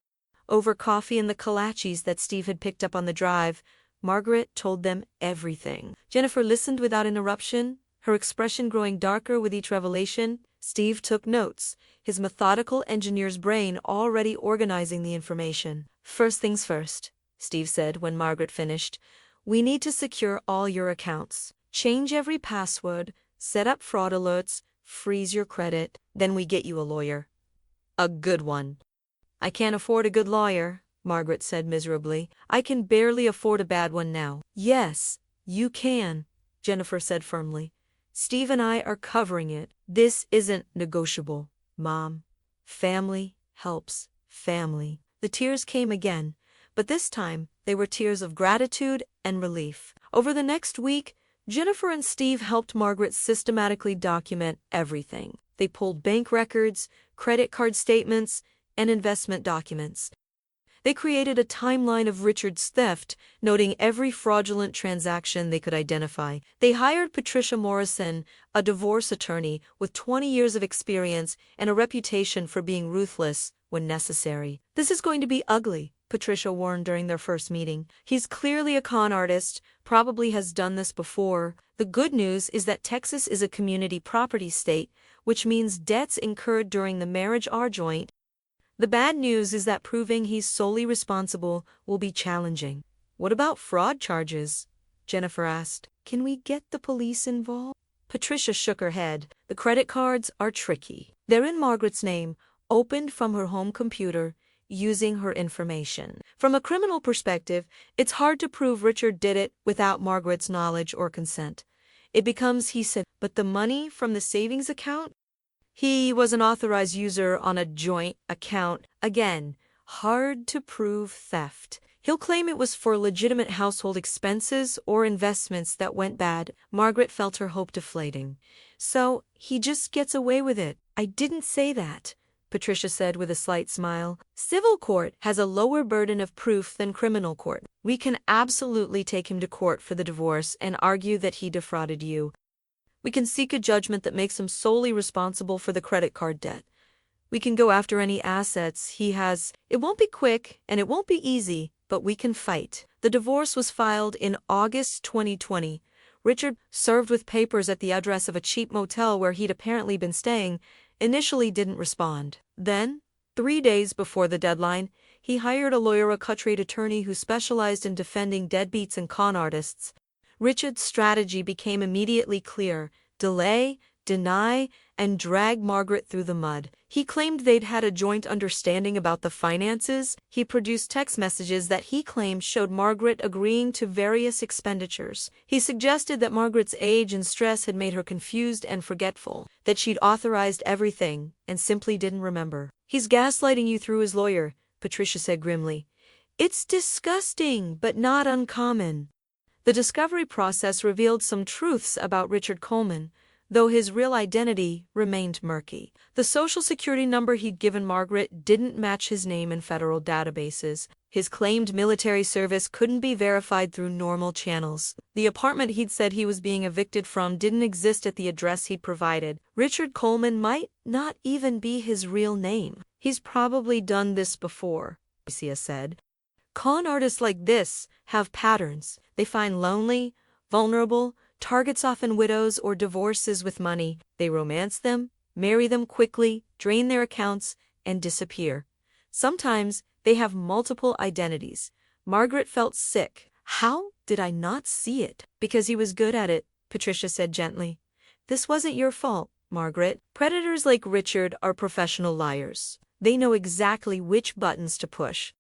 Over coffee and the kolaches that Steve had picked up on the drive, Margaret told them everything. Jennifer listened without interruption, her expression growing darker with each revelation. Steve took notes, his methodical engineer's brain already organizing the information. First things first, Steve said when Margaret finished. We need to secure all your accounts. Change every password, set up fraud alerts, freeze your credit, then we get you a lawyer. A good one. I can't afford a good lawyer, Margaret said miserably. I can barely afford a bad one now. Yes, you can, Jennifer said firmly. Steve and I are covering it. This isn't negotiable, Mom. Family helps family. The tears came again, but this time they were tears of gratitude and relief. Over the next week, Jennifer and Steve helped Margaret systematically document everything. They pulled bank records, credit card statements, and investment documents. They created a timeline of Richard's theft, noting every fraudulent transaction they could identify. They hired Patricia Morrison, a divorce attorney with 20 years of experience and a reputation for being ruthless when necessary. This is going to be ugly, Patricia warned during their first meeting. He's clearly a con artist, probably has done this before. The good news is that Texas is a community property state, which means debts incurred during the marriage are joint. The bad news is that proving he's solely responsible will be challenging. What about fraud charges? Jennifer asked. Can we get the police involved? Patricia shook her head. The credit cards are tricky. They're in Margaret's name, opened from her home computer, using her information. From a criminal perspective, it's hard to prove Richard did it without Margaret's knowledge or consent. It becomes he said, but the money from the savings account? He was an authorized user on a joint account. Again, hard to prove theft. He'll claim it was for legitimate household expenses or investments that went bad. Margaret felt her hope deflating. So, he just gets away with it. I didn't say that, Patricia said with a slight smile. Civil court has a lower burden of proof than criminal court. We can absolutely take him to court for the divorce and argue that he defrauded you. We can seek a judgment that makes him solely responsible for the credit card debt. We can go after any assets he has. It won't be quick and it won't be easy, but we can fight. The divorce was filed in August 2020. Richard, served with papers at the address of a cheap motel where he'd apparently been staying, initially didn't respond. Then, 3 days before the deadline, he hired a lawyer, a cut-rate attorney who specialized in defending deadbeats and con artists. Richard's strategy became immediately clear: delay, deny, and drag Margaret through the mud. He claimed they'd had a joint understanding about the finances. He produced text messages that he claimed showed Margaret agreeing to various expenditures. He suggested that Margaret's age and stress had made her confused and forgetful, that she'd authorized everything and simply didn't remember. He's gaslighting you through his lawyer, Patricia said grimly. It's disgusting, but not uncommon. The discovery process revealed some truths about Richard Coleman, though his real identity remained murky. The social security number he'd given Margaret didn't match his name in federal databases. His claimed military service couldn't be verified through normal channels. The apartment he'd said he was being evicted from didn't exist at the address he'd provided. Richard Coleman might not even be his real name. He's probably done this before, Patricia said. Con artists like this have patterns. They find lonely, vulnerable targets, often widows or divorces with money. They romance them, marry them quickly, drain their accounts, and disappear. Sometimes they have multiple identities. Margaret felt sick. How did I not see it? Because he was good at it, Patricia said gently. This wasn't your fault, Margaret. Predators like Richard are professional liars. They know exactly which buttons to push.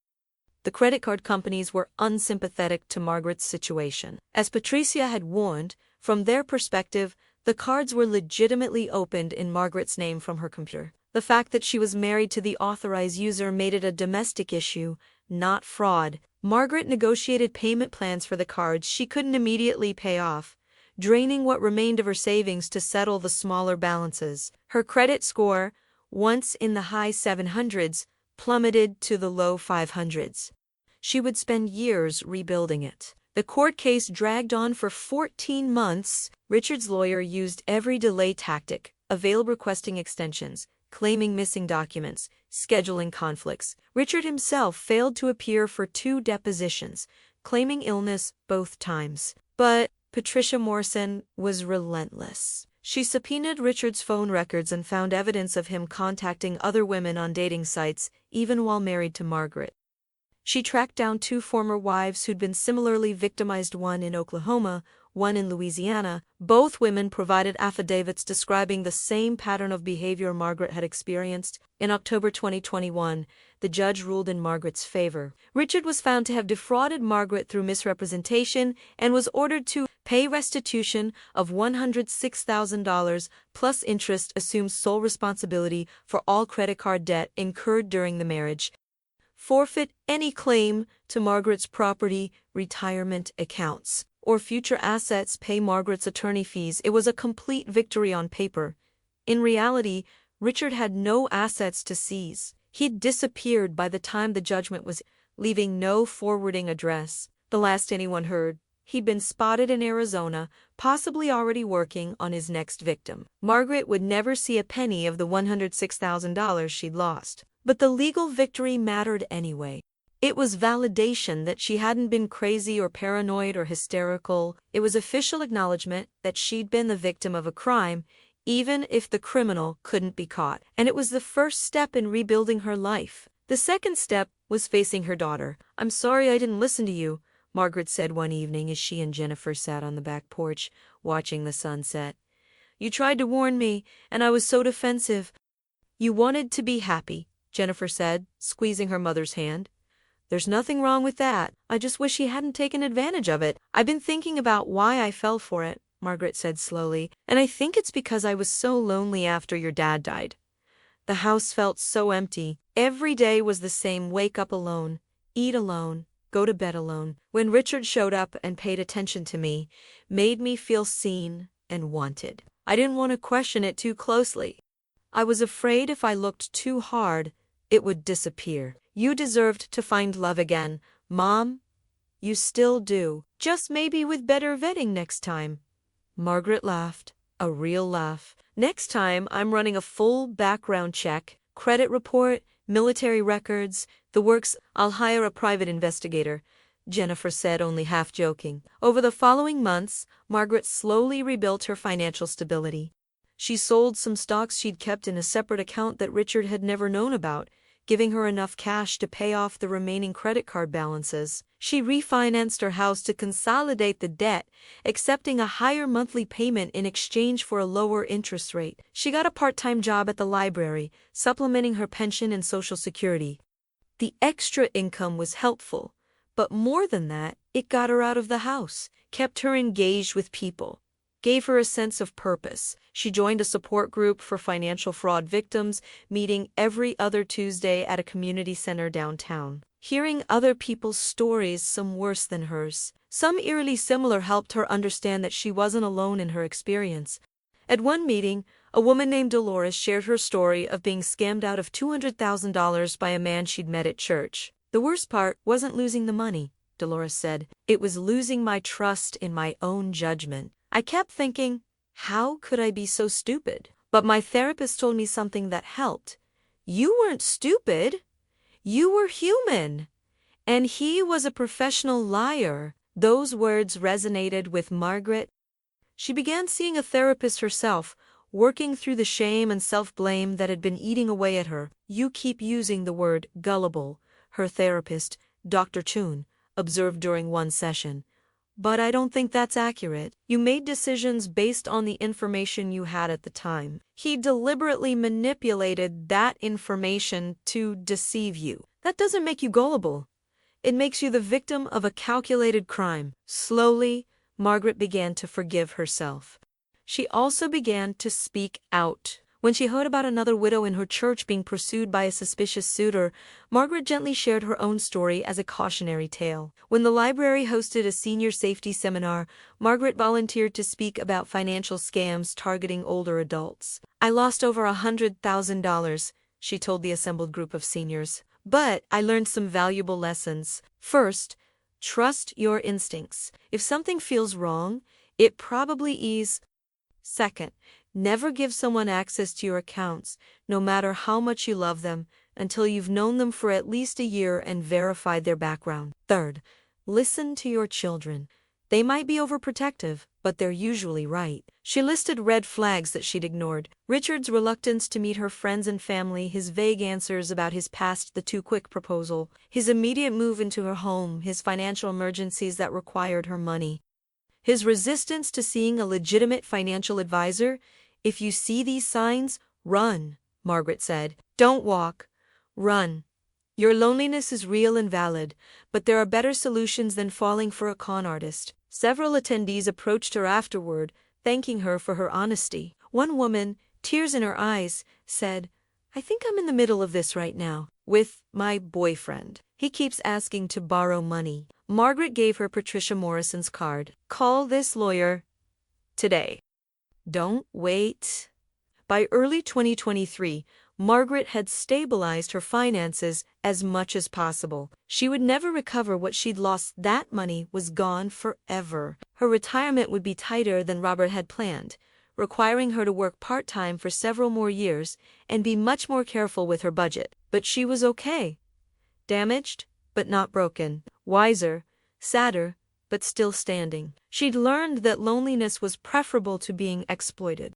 The credit card companies were unsympathetic to Margaret's situation. As Patricia had warned, from their perspective, the cards were legitimately opened in Margaret's name from her computer. The fact that she was married to the authorized user made it a domestic issue, not fraud. Margaret negotiated payment plans for the cards she couldn't immediately pay off, draining what remained of her savings to settle the smaller balances. Her credit score, once in the high 700s, plummeted to the low 500s. She would spend years rebuilding it. The court case dragged on for 14 months. Richard's lawyer used every delay tactic available, requesting extensions, claiming missing documents, scheduling conflicts. Richard himself failed to appear for 2 depositions, claiming illness both times. But Patricia Morrison was relentless. She subpoenaed Richard's phone records and found evidence of him contacting other women on dating sites, even while married to Margaret. She tracked down 2 former wives who'd been similarly victimized, one in Oklahoma, one in Louisiana. Both women provided affidavits describing the same pattern of behavior Margaret had experienced. In October 2021, the judge ruled in Margaret's favor. Richard was found to have defrauded Margaret through misrepresentation and was ordered to pay restitution of $106,000 plus interest, assumes sole responsibility for all credit card debt incurred during the marriage, forfeit any claim to Margaret's property, retirement accounts, or future assets, pay Margaret's attorney fees. It was a complete victory on paper. In reality, Richard had no assets to seize. He'd disappeared by the time the judgment was, leaving no forwarding address. The last anyone heard, he'd been spotted in Arizona, possibly already working on his next victim. Margaret would never see a penny of the $106,000 she'd lost. But the legal victory mattered anyway. It was validation that she hadn't been crazy or paranoid or hysterical. It was official acknowledgement that she'd been the victim of a crime, even if the criminal couldn't be caught. And it was the first step in rebuilding her life. The second step was facing her daughter. "I'm sorry I didn't listen to you," Margaret said one evening as she and Jennifer sat on the back porch, watching the sunset. "You tried to warn me, and I was so defensive." "You wanted to be happy," Jennifer said, squeezing her mother's hand. "There's nothing wrong with that. I just wish he hadn't taken advantage of it." "I've been thinking about why I fell for it," Margaret said slowly, "and I think it's because I was so lonely after your dad died. The house felt so empty. Every day was the same: wake up alone, eat alone, go to bed alone. When Richard showed up and paid attention to me, made me feel seen and wanted. I didn't want to question it too closely. I was afraid if I looked too hard, it would disappear. You deserved to find love again, Mom. You still do. Just maybe with better vetting next time. Margaret laughed, a real laugh. Next time, I'm running a full background check, credit report, military records, the works. I'll hire a private investigator, Jennifer said, only half joking. Over the following months, Margaret slowly rebuilt her financial stability. She sold some stocks she'd kept in a separate account that Richard had never known about, giving her enough cash to pay off the remaining credit card balances. She refinanced her house to consolidate the debt, accepting a higher monthly payment in exchange for a lower interest rate. She got a part-time job at the library, supplementing her pension and Social Security. The extra income was helpful, but more than that, it got her out of the house, kept her engaged with people, gave her a sense of purpose. She joined a support group for financial fraud victims, meeting every other Tuesday at a community center downtown. Hearing other people's stories, some worse than hers, some eerily similar, helped her understand that she wasn't alone in her experience. At one meeting, a woman named Dolores shared her story of being scammed out of $200,000 by a man she'd met at church. The worst part wasn't losing the money, Dolores said. It was losing my trust in my own judgment. I kept thinking, how could I be so stupid? But my therapist told me something that helped. You weren't stupid. You were human. And he was a professional liar. Those words resonated with Margaret. She began seeing a therapist herself, working through the shame and self-blame that had been eating away at her. You keep using the word gullible, her therapist, Dr. Chun, observed during one session. But I don't think that's accurate. You made decisions based on the information you had at the time. He deliberately manipulated that information to deceive you. That doesn't make you gullible. It makes you the victim of a calculated crime. Slowly, Margaret began to forgive herself. She also began to speak out. When she heard about another widow in her church being pursued by a suspicious suitor, Margaret gently shared her own story as a cautionary tale. When the library hosted a senior safety seminar, Margaret volunteered to speak about financial scams targeting older adults. I lost over $100,000, she told the assembled group of seniors. But I learned some valuable lessons. First, trust your instincts. If something feels wrong, it probably is. Second, never give someone access to your accounts, no matter how much you love them, until you've known them for at least a year and verified their background. Third, listen to your children. They might be overprotective, but they're usually right. She listed red flags that she'd ignored. Richard's reluctance to meet her friends and family, his vague answers about his past, the too-quick proposal, his immediate move into her home, his financial emergencies that required her money. His resistance to seeing a legitimate financial advisor. If you see these signs, run, Margaret said. Don't walk. Run. Your loneliness is real and valid, but there are better solutions than falling for a con artist. Several attendees approached her afterward, thanking her for her honesty. One woman, tears in her eyes, said, I think I'm in the middle of this right now, with my boyfriend. He keeps asking to borrow money. Margaret gave her Patricia Morrison's card. Call this lawyer today. Don't wait. By early 2023, Margaret had stabilized her finances as much as possible. She would never recover what she'd lost. That money was gone forever. Her retirement would be tighter than Robert had planned, requiring her to work part-time for several more years and be much more careful with her budget. But she was okay. Damaged, but not broken. Wiser, sadder, but still standing. She'd learned that loneliness was preferable to being exploited.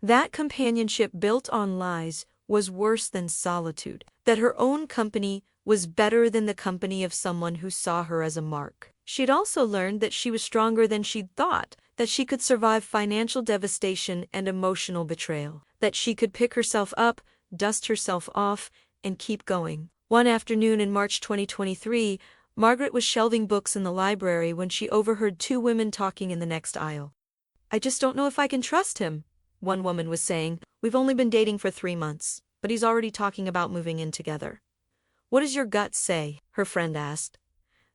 That companionship built on lies was worse than solitude. That her own company was better than the company of someone who saw her as a mark. She'd also learned that she was stronger than she'd thought, that she could survive financial devastation and emotional betrayal, that she could pick herself up, dust herself off, and keep going. One afternoon in March 2023, Margaret was shelving books in the library when she overheard two women talking in the next aisle. I just don't know if I can trust him, one woman was saying. We've only been dating for 3 months, but he's already talking about moving in together. What does your gut say? Her friend asked.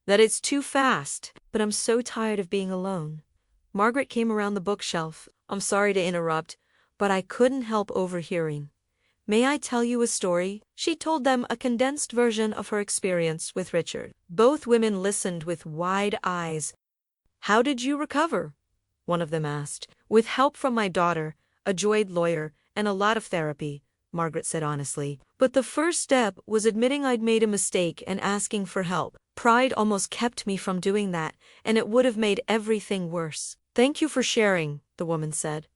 that it's too fast. But I'm so tired of being alone. Margaret came around the bookshelf. I'm sorry to interrupt, but I couldn't help overhearing. May I tell you a story? She told them a condensed version of her experience with Richard. Both women listened with wide eyes. How did you recover? One of them asked. With help from my daughter, a joyed lawyer, and a lot of therapy, Margaret said honestly. But the first step was admitting I'd made a mistake and asking for help. Pride almost kept me from doing that, and it would have made everything worse. Thank you for sharing, the woman said.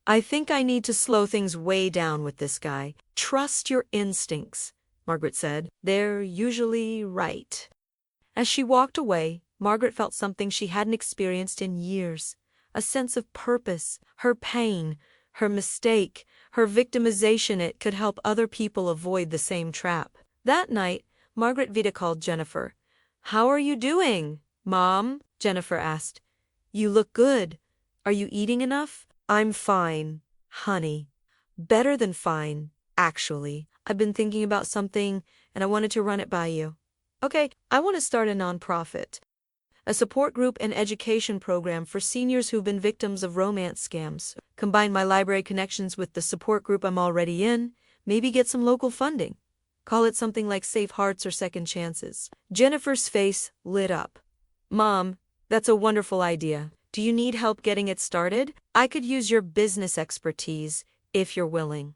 I think I need to slow things way down with this guy. Trust your instincts, Margaret said. They're usually right. As she walked away, Margaret felt something she hadn't experienced in years. A sense of purpose, her pain, her mistake, her victimization. It could help other people avoid the same trap. That night, Margaret Vida called Jennifer. How are you doing, Mom? Jennifer asked. You look good. Are you eating enough? I'm fine, honey. Better than fine, actually. I've been thinking about something, and I wanted to run it by you. Okay, I want to start a nonprofit. A support group and education program for seniors who've been victims of romance scams. Combine my library connections with the support group I'm already in, maybe get some local funding. Call it something like Safe Hearts or Second Chances. Jennifer's face lit up. Mom, that's a wonderful idea. Do you need help getting it started? I could use your business expertise, if you're willing.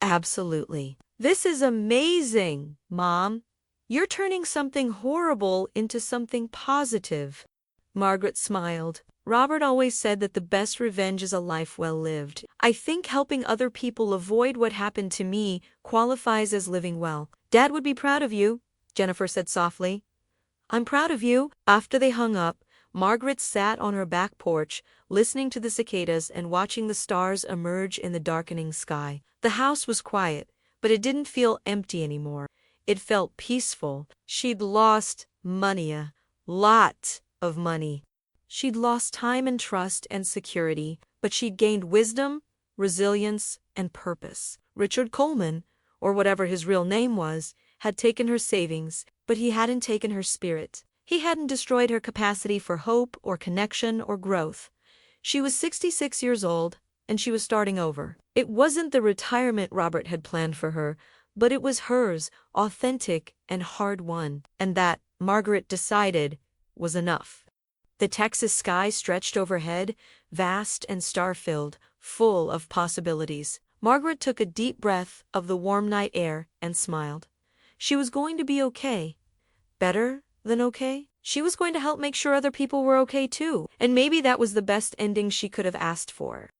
Absolutely. This is amazing, Mom. You're turning something horrible into something positive. Margaret smiled. Robert always said that the best revenge is a life well lived. I think helping other people avoid what happened to me qualifies as living well. Dad would be proud of you, Jennifer said softly. I'm proud of you. After they hung up, Margaret sat on her back porch, listening to the cicadas and watching the stars emerge in the darkening sky. The house was quiet, but it didn't feel empty anymore. It felt peaceful. She'd lost money, a lot of money. She'd lost time and trust and security, but she'd gained wisdom, resilience, and purpose. Richard Coleman, or whatever his real name was, had taken her savings, but he hadn't taken her spirit. He hadn't destroyed her capacity for hope or connection or growth. She was 66 years old, and she was starting over. It wasn't the retirement Robert had planned for her, but it was hers, authentic and hard-won, and that, Margaret decided, was enough. The Texas sky stretched overhead, vast and star-filled, full of possibilities. Margaret took a deep breath of the warm night air and smiled. She was going to be okay. Better than okay? She was going to help make sure other people were okay too, and maybe that was the best ending she could have asked for.